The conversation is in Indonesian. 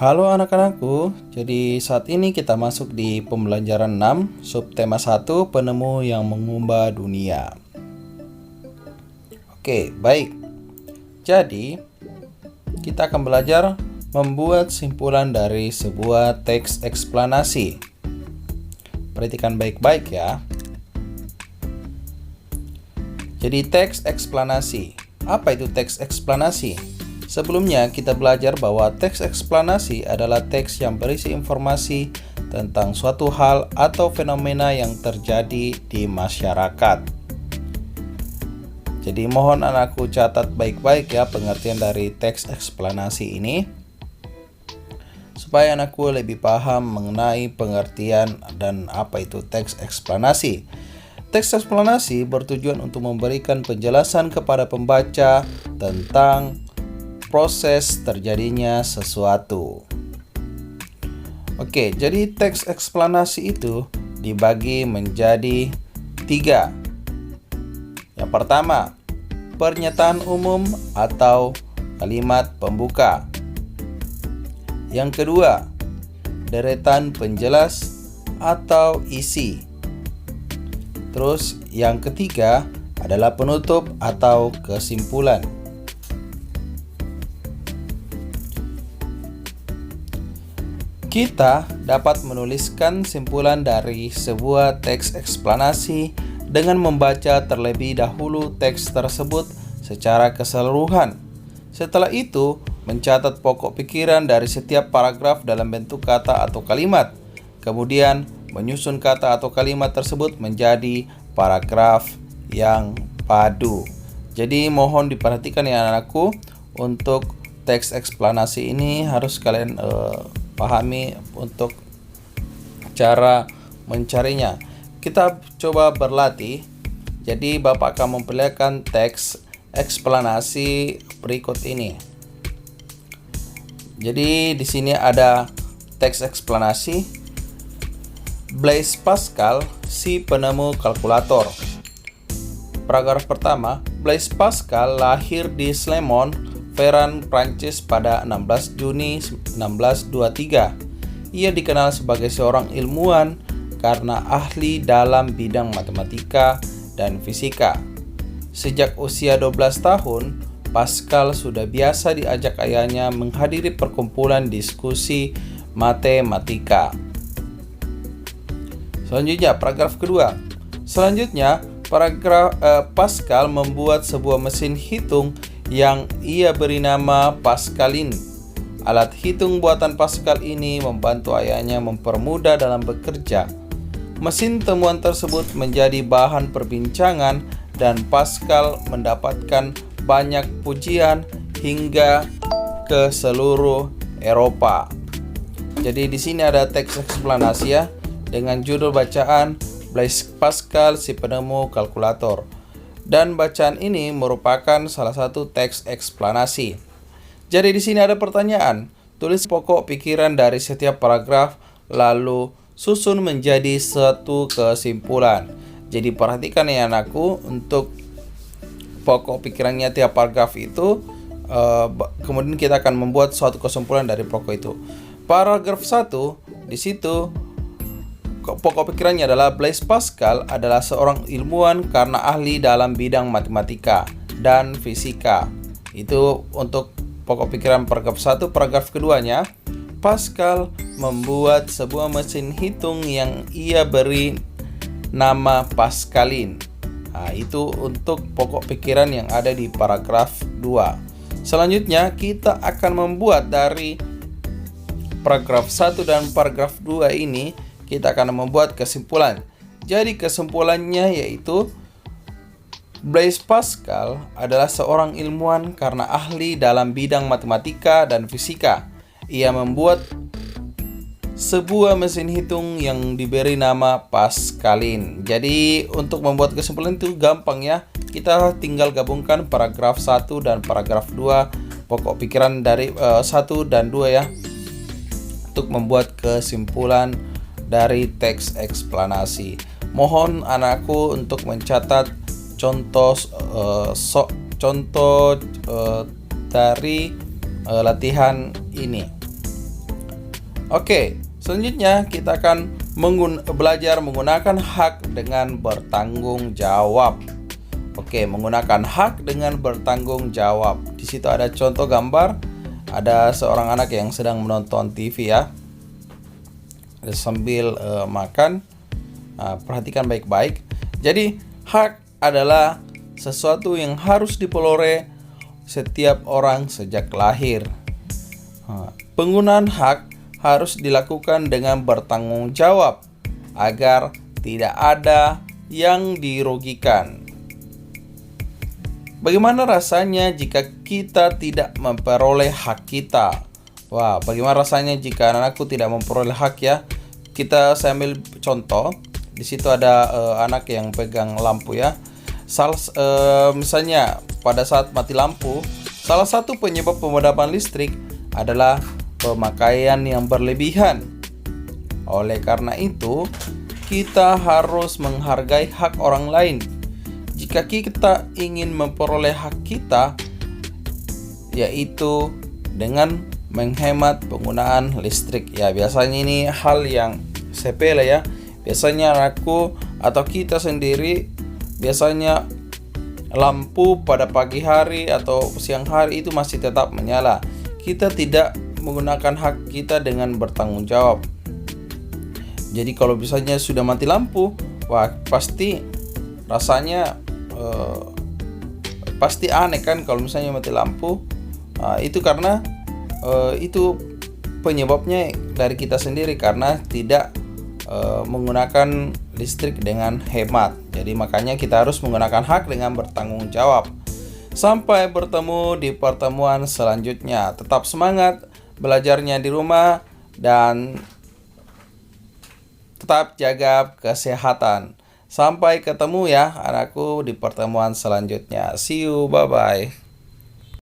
Halo anak-anakku, jadi saat ini kita masuk di pembelajaran 6, subtema 1, penemu yang mengubah dunia. Oke, baik. Jadi, kita akan belajar membuat simpulan dari sebuah teks eksplanasi. Perhatikan baik-baik ya. Jadi teks eksplanasi. Apa itu teks eksplanasi? Sebelumnya kita belajar bahwa teks eksplanasi adalah teks yang berisi informasi tentang suatu hal atau fenomena yang terjadi di masyarakat. Jadi mohon anakku catat baik-baik ya pengertian dari teks eksplanasi ini, supaya anakku lebih paham mengenai pengertian dan apa itu teks eksplanasi. Teks eksplanasi bertujuan untuk memberikan penjelasan kepada pembaca tentang proses terjadinya sesuatu. Oke, jadi teks eksplanasi itu dibagi menjadi 3. Yang pertama, pernyataan umum atau kalimat pembuka. Yang kedua, deretan penjelas atau isi. Terus yang ketiga adalah penutup atau kesimpulan. Kita dapat menuliskan simpulan dari sebuah teks eksplanasi dengan membaca terlebih dahulu teks tersebut secara keseluruhan. Setelah itu, mencatat pokok pikiran dari setiap paragraf dalam bentuk kata atau kalimat. Kemudian, menyusun kata atau kalimat tersebut menjadi paragraf yang padu. Jadi, mohon diperhatikan ya anakku, untuk teks eksplanasi ini harus kalian pahami untuk cara mencarinya. Kita coba berlatih. Jadi Bapak akan memperlihatkan teks eksplanasi berikut ini. Jadi di sini ada teks eksplanasi. Blaise Pascal, si penemu kalkulator. Paragraf pertama, Blaise Pascal lahir di Clermont Ferrand, Prancis pada 16 Juni 1623. Ia dikenal sebagai seorang ilmuwan karena ahli dalam bidang matematika dan fisika. Sejak usia 12 tahun, Pascal sudah biasa diajak ayahnya menghadiri perkumpulan diskusi matematika. Selanjutnya, paragraf kedua. Selanjutnya, Pascal membuat sebuah mesin hitung yang ia beri nama Pascaline. Alat hitung buatan Pascal ini membantu ayahnya mempermudah dalam bekerja. Mesin temuan tersebut menjadi bahan perbincangan dan Pascal mendapatkan banyak pujian hingga ke seluruh Eropa. Jadi di sini ada teks eksplanasi ya dengan judul bacaan Blaise Pascal, si penemu kalkulator. Dan bacaan ini merupakan salah satu teks eksplanasi. Jadi di sini ada pertanyaan. Tulis pokok pikiran dari setiap paragraf, lalu susun menjadi satu kesimpulan. Jadi perhatikan ya anakku, untuk pokok pikirannya tiap paragraf itu, kemudian kita akan membuat suatu kesimpulan dari pokok itu. Paragraf 1, di situ pokok pikirannya adalah Blaise Pascal adalah seorang ilmuwan karena ahli dalam bidang matematika dan fisika. Itu untuk pokok pikiran paragraf 1. Paragraf keduanya, Pascal membuat sebuah mesin hitung yang ia beri nama Pascaline. Nah, itu untuk pokok pikiran yang ada di paragraf 2. Selanjutnya kita akan membuat dari paragraf 1 dan paragraf 2 ini, kita akan membuat kesimpulan. Jadi kesimpulannya yaitu Blaise Pascal adalah seorang ilmuwan karena ahli dalam bidang matematika dan fisika. Ia membuat sebuah mesin hitung yang diberi nama Pascaline. Jadi untuk membuat kesimpulan itu gampang ya. Kita tinggal gabungkan paragraf 1 dan paragraf 2, pokok pikiran dari 1 dan 2 ya, untuk membuat kesimpulan dari teks eksplanasi. Mohon anakku untuk mencatat contoh dari latihan ini. Oke, selanjutnya kita akan belajar menggunakan hak dengan bertanggung jawab. Oke, menggunakan hak dengan bertanggung jawab. Di situ ada contoh gambar, ada seorang anak yang sedang menonton TV ya, sambil makan. Perhatikan baik-baik. Jadi, hak adalah sesuatu yang harus diperoleh setiap orang sejak lahir. Penggunaan hak harus dilakukan dengan bertanggung jawab agar tidak ada yang dirugikan. Bagaimana rasanya jika kita tidak memperoleh hak kita? Wah, bagaimana rasanya jika anakku tidak memperoleh hak ya? Saya ambil contoh. Di situ ada anak yang pegang lampu ya. Misalnya pada saat mati lampu, salah satu penyebab pemadaman listrik adalah pemakaian yang berlebihan. Oleh karena itu, kita harus menghargai hak orang lain. Jika kita ingin memperoleh hak kita, yaitu dengan menghemat penggunaan listrik. Ya, biasanya ini hal yang sepele ya. Biasanya anakku atau kita sendiri biasanya lampu pada pagi hari atau siang hari itu masih tetap menyala. Kita tidak menggunakan hak kita dengan bertanggung jawab. Jadi kalau misalnya sudah mati lampu, wah pasti rasanya pasti aneh kan kalau misalnya mati lampu. Itu karena itu penyebabnya dari kita sendiri karena tidak menggunakan listrik dengan hemat. Jadi makanya kita harus menggunakan hak dengan bertanggung jawab. Sampai bertemu di pertemuan selanjutnya. Tetap semangat belajarnya di rumah dan tetap jaga kesehatan. Sampai ketemu ya anakku di pertemuan selanjutnya. See you, bye-bye.